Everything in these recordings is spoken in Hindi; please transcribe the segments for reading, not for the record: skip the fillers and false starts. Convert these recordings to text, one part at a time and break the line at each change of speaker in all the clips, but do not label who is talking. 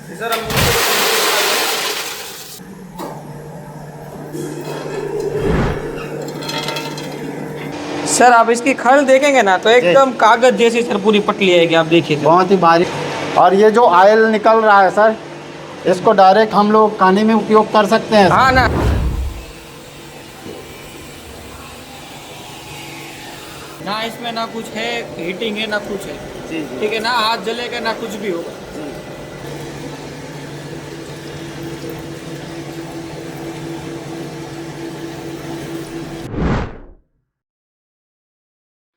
सर हम सर आप इसकी खल देखेंगे ना तो एकदम कागज जैसी सर पूरी पतली आएगी, आप देखिए सर।
बहुत ही बारीक। और ये जो ऑयल निकल रहा है सर, इसको डायरेक्ट हम लोग खाने में उपयोग कर सकते हैं।
हाँ ना, ना इसमें ना कुछ है हीटिंग है ना कुछ है, ठीक है ना, हाथ जलेगा ना कुछ भी होगा।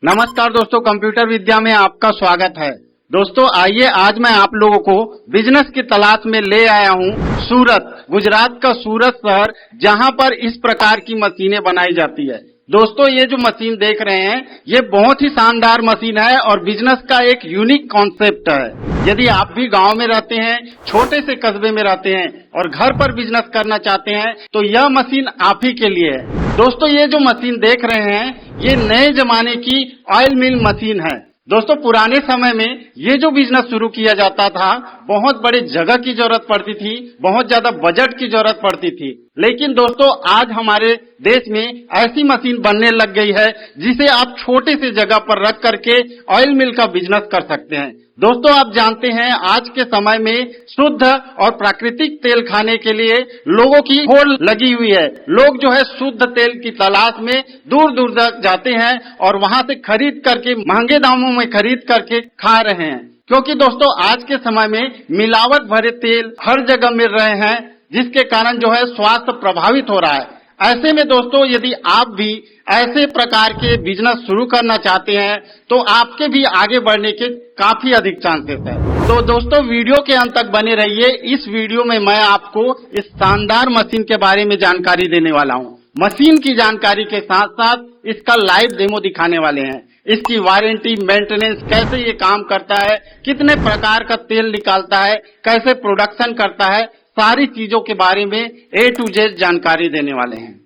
नमस्कार दोस्तों, कंप्यूटर विद्या में आपका स्वागत है। दोस्तों आइए आज मैं आप लोगों को बिजनेस की तलाश में ले आया हूं सूरत, गुजरात का सूरत शहर, जहां पर इस प्रकार की मशीनें बनाई जाती है। दोस्तों ये जो मशीन देख रहे हैं ये बहुत ही शानदार मशीन है और बिजनेस का एक यूनिक कॉन्सेप्ट है। यदि आप भी गांव में रहते हैं, छोटे से कस्बे में रहते हैं और घर पर बिजनेस करना चाहते हैं तो यह मशीन आप ही के लिए है। दोस्तों ये जो मशीन देख रहे हैं ये नए जमाने की ऑयल मिल मशीन है। दोस्तों पुराने समय में ये जो बिजनेस शुरू किया जाता था बहुत बड़े जगह की जरूरत पड़ती थी, बहुत ज्यादा बजट की जरूरत पड़ती थी। लेकिन दोस्तों आज हमारे देश में ऐसी मशीन बनने लग गई है जिसे आप छोटे से जगह पर रख करके ऑयल मिल का बिजनेस कर सकते हैं। दोस्तों आप जानते हैं आज के समय में शुद्ध और प्राकृतिक तेल खाने के लिए लोगों की होड़ लगी हुई है। लोग जो है शुद्ध तेल की तलाश में दूर दूर तक जाते हैं और वहां से खरीद करके महंगे दामों में खरीद करके खा रहे हैं, क्योंकि दोस्तों आज के समय में मिलावट भरे तेल हर जगह मिल रहे हैं, जिसके कारण जो है स्वास्थ्य प्रभावित हो रहा है। ऐसे में दोस्तों यदि आप भी ऐसे प्रकार के बिजनेस शुरू करना चाहते हैं तो आपके भी आगे बढ़ने के काफी अधिक चांसेस है। तो दोस्तों वीडियो के अंत तक बने रहिए। इस वीडियो में मैं आपको इस शानदार मशीन के बारे में जानकारी देने वाला हूँ। मशीन की जानकारी के साथ साथ इसका लाइव डेमो दिखाने वाले हैं। इसकी वारंटी, मेंटेनेंस, कैसे ये काम करता है, कितने प्रकार का तेल निकालता है, कैसे प्रोडक्शन करता है, सारी चीजों के बारे में A to Z जानकारी देने वाले हैं।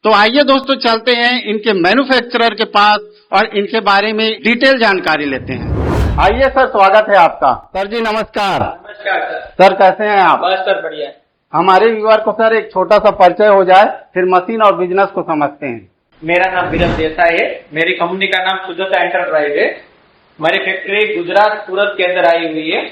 तो आइए दोस्तों चलते हैं इनके मैन्युफैक्चरर के पास और इनके बारे में डिटेल जानकारी लेते हैं। आइए सर, स्वागत है आपका। सर जी नमस्कार।
नमस्कार सर।
सर कैसे हैं आप?
बस सर बढ़िया।
हमारे व्यूअर को सर एक छोटा सा परिचय हो जाए, फिर मशीन और बिजनेस को समझते हैं।
मेरा नाम विरल देसाई है, मेरी कंपनी का नाम सुजाता एंटरप्राइज है। हमारी फैक्ट्री गुजरात सूरत के अंदर आई हुई है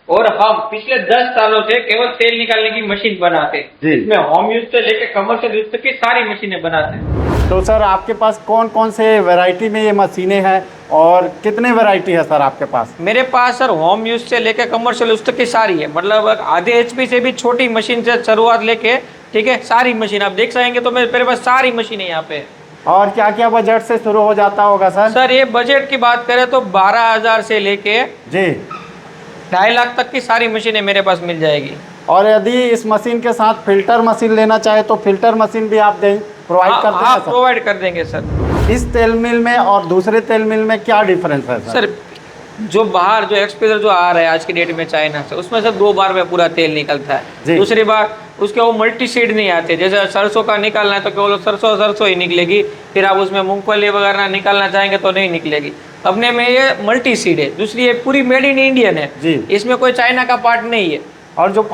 और हम पिछले 10 सालों से केवल तेल निकालने की मशीन बनाते हैं। इसमें होम यूज से लेकर कमर्शियल यूज तक की सारी मशीनें बनाते हैं।
तो सर आपके पास कौन कौन से वैरायटी में ये मशीनें हैं और कितने वैरायटी है सर आपके पास?
मेरे पास सर होम यूज से लेकर कमर्शियल यूज तक की सारी है, मतलब आधे HP से भी छोटी मशीन से शुरुआत लेके, ठीक है, सारी मशीन आप देख सकेंगे। तो मेरे पास सारी मशीनें यहाँ पे।
और क्या क्या बजट से शुरू हो जाता होगा सर?
सर ये बजट की बात करें तो 12,000 से लेके
जी
2.5 लाख तक की सारी मशीनें मेरे पास मिल जाएगी।
और यदि इस मशीन के साथ फिल्टर मशीन लेना चाहे तो फिल्टर मशीन भी आप प्रोवाइड करते हैं?
हाँ,
सर
प्रोवाइड कर देंगे सर।
इस तेल मिल में और दूसरे तेल मिल में क्या डिफरेंस है सर?
जो बाहर जो एक्सपोजर जो आ रहा है आज की डेट में चाइना से, उसमें से 2 बार में पूरा तेल निकलता है। दूसरी बार उसके वो मल्टी सीड नहीं आते। जैसे सरसों का निकालना है तो केवल सरसों ही निकलेगी, फिर आप उसमें मूंगफली वगैरह निकालना चाहेंगे तो नहीं निकलेगी। अपने में ये मल्टी सीड है। दूसरी ये पूरी मेड इन इंडियन है जी, इसमें कोई चाइना का पार्ट नहीं है।
और जो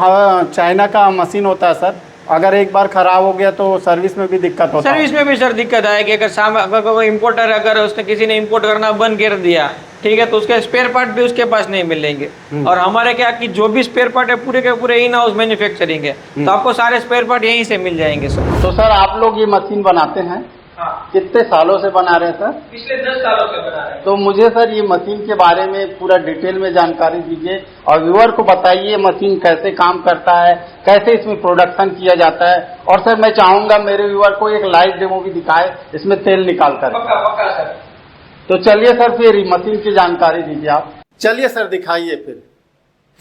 चाइना का मशीन होता है सर, अगर एक बार खराब हो गया तो सर्विस में भी दिक्कत होता है?
सर्विस में भी सर दिक्कत आएगी। अगर कोई इम्पोर्टर, अगर उसने किसी ने इम्पोर्ट करना बंद कर दिया, ठीक है, तो उसके स्पेयर पार्ट भी उसके पास नहीं मिलेंगे। और हमारे क्या कि जो भी स्पेयर पार्ट है पूरे के पूरे इन हाउस मैन्युफैक्चरिंग है, तो आपको सारे स्पेयर पार्ट यहीं से मिल जाएंगे सर।
तो सर आप लोग ये मशीन बनाते हैं?
हाँ।
कितने सालों से बना रहे हैं सर?
पिछले 10 सालों से बना रहे हैं।
तो मुझे सर ये मशीन के बारे में पूरा डिटेल में जानकारी दीजिए और व्यूअर को बताइए मशीन कैसे काम करता है, कैसे इसमें प्रोडक्शन किया जाता है। और सर मैं चाहूंगा मेरे व्यूअर को एक लाइव डेमो भी दिखाए इसमें तेल निकाल कर।
पक्का सर।
तो चलिए सर फिर मशीन की जानकारी दीजिए आप। चलिए सर दिखाइए फिर।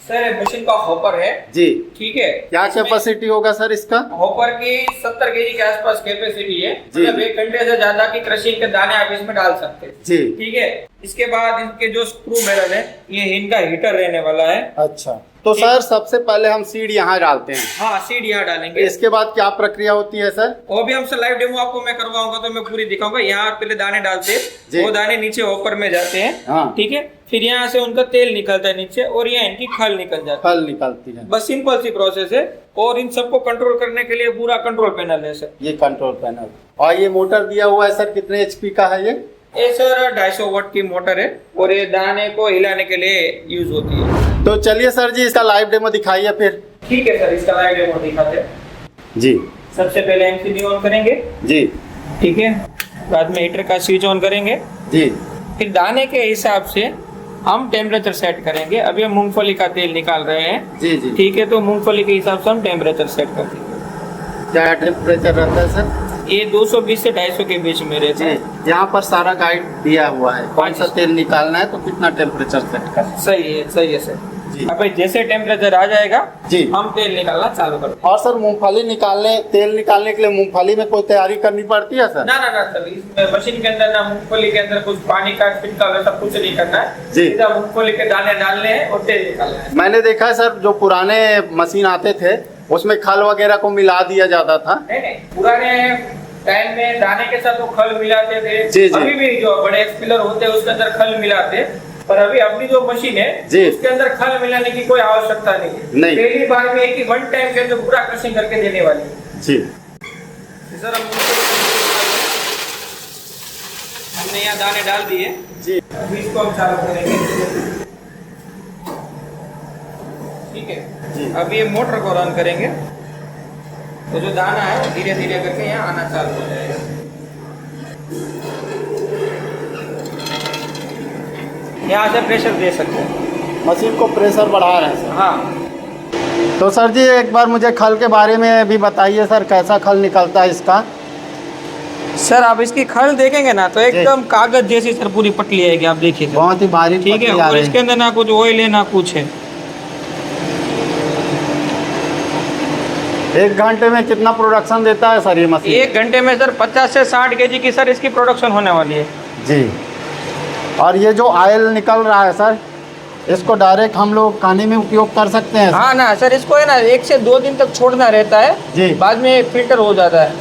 सर मशीन का हॉपर है
जी,
ठीक है।
क्या कैपेसिटी होगा सर इसका?
हॉपर की 70 kg के आसपास कैपेसिटी है, मतलब 1 घंटे से ज्यादा की क्रशिंग के दाने आप इसमें डाल सकते हैं
जी, ठीक
है। इसके बाद इनके जो स्क्रू बैरल है, ये इनका हीटर रहने वाला है।
अच्छा, तो सर सबसे पहले हम सीड यहाँ डालते हैं,
हाँ सीड यहाँ डालेंगे।
इसके बाद क्या प्रक्रिया होती है सर?
वो भी हमसे लाइव डेमो आपको मैं करवाऊंगा तो मैं पूरी दिखाऊंगा। यहाँ पहले दाने डालते हैं, वो दाने नीचे ऊपर में जाते हैं,
हाँ।
ठीक है, फिर यहाँ से उनका तेल निकलता है नीचे और यहाँ इनकी खल निकल जाती है,
खल निकलती है।
बस सिंपल सी प्रोसेस है। और इन सबको कंट्रोल करने के लिए पूरा कंट्रोल पैनल है सर।
ये कंट्रोल पैनल, और ये मोटर दिया हुआ है सर, कितने HP का है ये?
ये सर 250 वाट की मोटर है और ये दाने को हिलाने के लिए यूज होती है।
तो चलिए सर जी इसका लाइव डेमो दिखाइए फिर।
ठीक है सर, इसका लाइव डेमो दिखाते हैं।
जी
सबसे पहले MCB ऑन करेंगे,
जी
ठीक है, बाद में हीटर का स्विच ऑन करेंगे,
जी।
फिर दाने के हिसाब से हम टेम्परेचर सेट करेंगे। अभी हम मूंगफली का तेल निकाल रहे हैं,
जी जी।
ठीक है, तो मूंगफली के हिसाब से हम टेम्परेचर सेट कर देंगे।
क्या टेम्परेचर रहता है सर?
ये 220 से 250 के बीच में रहता है।
यहाँ पर सारा गाइड दिया हुआ है, कौन सा तेल निकालना है तो कितना टेम्परेचर सेट करना है।
सही है सर
जी।
अब जैसे टेम्परेचर आ जाएगा
जी
हम तेल निकालना चालू कर देंगे।
और सर मूंगफली निकालने, तेल निकालने के लिए मूंगफली में कोई तैयारी करनी पड़ती है सर?
ना सर, इसमें मशीन के अंदर ना मूंगफली के अंदर कुछ पानी का छिड़काव वैसा कुछ नहीं करना है।
जी।
सीधा मूंगफली के दाने डालने हैं और तेल निकालना है।
मैंने देखा है सर, जो पुराने मशीन आते थे उसमें खल वगैरह को मिला दिया जाता था।
नहीं, पुराने टाइम में दाने के साथ वो खल मिलाते थे।
जी, जी।
अभी भी जो बड़े एक्सपीलर होते हैं उसके अंदर खल मिलाते, पर अभी अपनी जो मशीन है
जी।
उसके अंदर खल मिलाने की कोई आवश्यकता नहीं है।
नहीं।
पहली बार में एक ही वन टाइम के अंदर पूरा क्रशिंग करके देने वाली है।
जी
सर हमने यहाँ दाने डाल दिए
जी।
अभी इसको हम चालू करेंगे, ठीक है
जी।
अब ये मोटर को रन करेंगे तो जो दाना है वो धीरे धीरे करके यहाँ आना चालू हो जाएगा। यहाँ से प्रेशर दे सकते हैं,
मशीन को प्रेशर बढ़ा रहे हैं सर।
हाँ।
तो सर जी एक बार मुझे खल के बारे में भी बताइए सर, कैसा खल निकलता है इसका?
सर आप इसकी खल देखेंगे ना तो एकदम कागज जैसी सर पूरी पतली आएगी, आप देखिए
बहुत ही बारीक
ठीक है।
पतली आ
और
रही
इसके अंदर ना कुछ ऑयल है ना कुछ है।
1 घंटे में कितना प्रोडक्शन देता है सर ये मशीन?
1 घंटे में सर 50 से 60 केजी की सर इसकी प्रोडक्शन होने वाली है।
जी। और ये जो ऑयल निकल रहा है सर, इसको डायरेक्ट हम लोग खाने में उपयोग कर सकते हैं?
हाँ ना सर, इसको है ना 1 से 2 दिन तक छोड़ना रहता है
जी।
बाद में फिल्टर हो जाता है।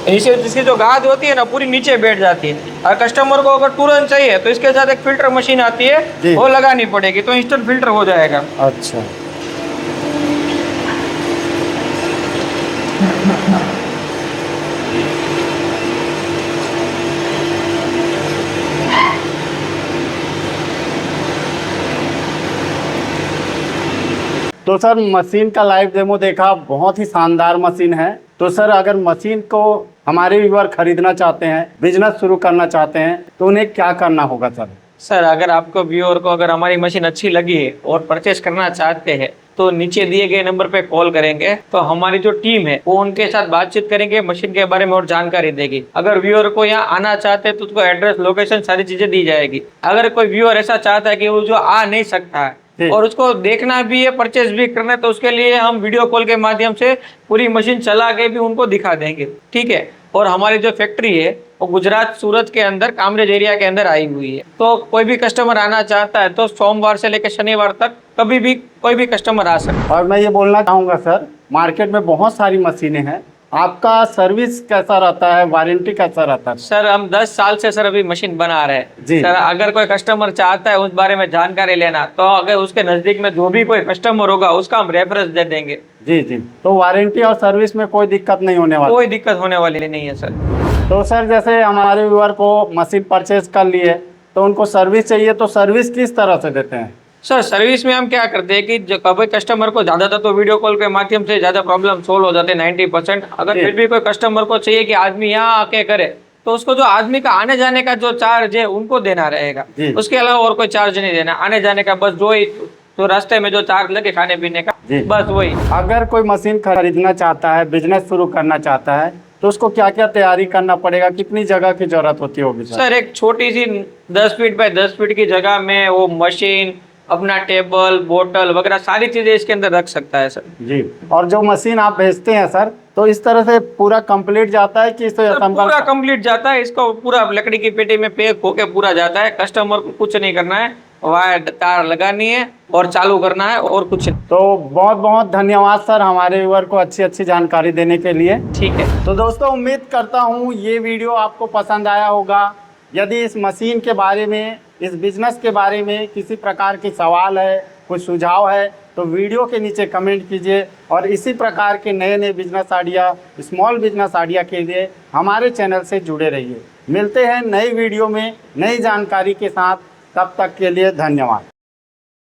इसे इसकी जो गाद होती है ना पूरी नीचे बैठ जाती है। और कस्टमर को अगर तुरंत चाहिए तो इसके साथ एक फिल्टर मशीन आती
जी।
है, वो लगानी पड़ेगी तो इंस्टेंट फिल्टर हो जाएगा।
अच्छा। तो सर मशीन का लाइव डेमो देखा, बहुत ही शानदार मशीन है। तो सर अगर मशीन को हमारे व्यूअर खरीदना चाहते हैं, बिजनेस शुरू करना चाहते हैं तो उन्हें क्या करना होगा सर?
सर अगर आपको व्यूअर को अगर हमारी मशीन अच्छी लगी है और परचेस करना चाहते हैं तो नीचे दिए गए नंबर पे कॉल करेंगे तो हमारी जो टीम है वो उनके साथ बातचीत करेंगे, मशीन के बारे में और जानकारी देगी। अगर व्यूअर को यहाँ आना चाहते हैं तो उसको एड्रेस, लोकेशन, सारी चीजें दी जाएगी। अगर कोई व्यूअर ऐसा चाहता है कि वो जो आ नहीं सकता है और उसको देखना भी है, परचेज भी करना है, तो उसके लिए हम वीडियो कॉल के माध्यम से पूरी मशीन चला के भी उनको दिखा देंगे, ठीक है। और हमारी जो फैक्ट्री है वो गुजरात सूरत के अंदर कामरेज एरिया के अंदर आई हुई है। तो कोई भी कस्टमर आना चाहता है तो सोमवार से लेकर शनिवार तक कभी भी कोई भी कस्टमर आ सकता है।
और मैं ये बोलना चाहूँगा सर, मार्केट में बहुत सारी मशीनें हैं, आपका सर्विस कैसा रहता है, वारंटी कैसा रहता है?
सर हम 10 साल से सर अभी मशीन बना रहे हैं
जी।
सर। अगर कोई कस्टमर चाहता है उस बारे में जानकारी लेना तो अगर उसके नजदीक में जो भी कोई कस्टमर होगा उसका हम रेफरेंस दे देंगे।
जी जी। तो वारंटी और सर्विस में कोई दिक्कत नहीं होने वाली?
कोई दिक्कत होने वाली नहीं है सर।
तो सर जैसे हमारे व्यूअर को मशीन परचेज कर लिए तो उनको सर्विस चाहिए, तो सर्विस किस तरह से देते हैं?
सर सर्विस में हम क्या करते हैं कि जो कभी कस्टमर को ज़्यादातर तो वीडियो कॉल के माध्यम से ज़्यादा प्रॉब्लम सोल्व हो जाते हैं 90%। अगर
जी।
फिर भी कोई कस्टमर को चाहिए कि आदमी यहाँ आके करे तो उसको जो आदमी का आने जाने का जो चार्ज है उनको देना रहेगा,
जी।
उसके अलावा और कोई चार्ज नहीं देना। आने जाने का बस जो रास्ते में जो चार्ज लगे खाने पीने का,
जी।
बस वही।
अगर कोई मशीन खरीदना चाहता है, बिजनेस शुरू करना चाहता है तो उसको क्या क्या तैयारी करना पड़ेगा, कितनी जगह की जरूरत होती होगी सर?
सर एक छोटी सी 10 फीट बाय 10 फीट की जगह में वो मशीन, अपना टेबल, बोतल वगैरह सारी चीजें इसके अंदर रख सकता है सर।
जी। और जो मशीन आप भेजते हैं सर तो इस तरह से पूरा कंप्लीट जाता है कि इसे
पूरा कंप्लीट जाता है, इसको पूरा लकड़ी की पेटी में पैक होके पूरा जाता है। कस्टमर को कुछ नहीं करना है, वायर तार लगानी है और चालू करना है और कुछ नहीं।
तो बहुत बहुत धन्यवाद सर हमारे व्यूअर को अच्छी अच्छी जानकारी देने के लिए।
ठीक है।
तो दोस्तों उम्मीद करता हूँ ये वीडियो आपको पसंद आया होगा। यदि इस मशीन के बारे में, इस बिजनेस के बारे में किसी प्रकार की सवाल है, कुछ सुझाव है, तो वीडियो के नीचे कमेंट कीजिए और इसी प्रकार के नए नए business idea, small business idea के लिए हमारे चैनल से जुड़े रहिए। मिलते हैं नई वीडियो में नई जानकारी के साथ, तब तक के लिए धन्यवाद।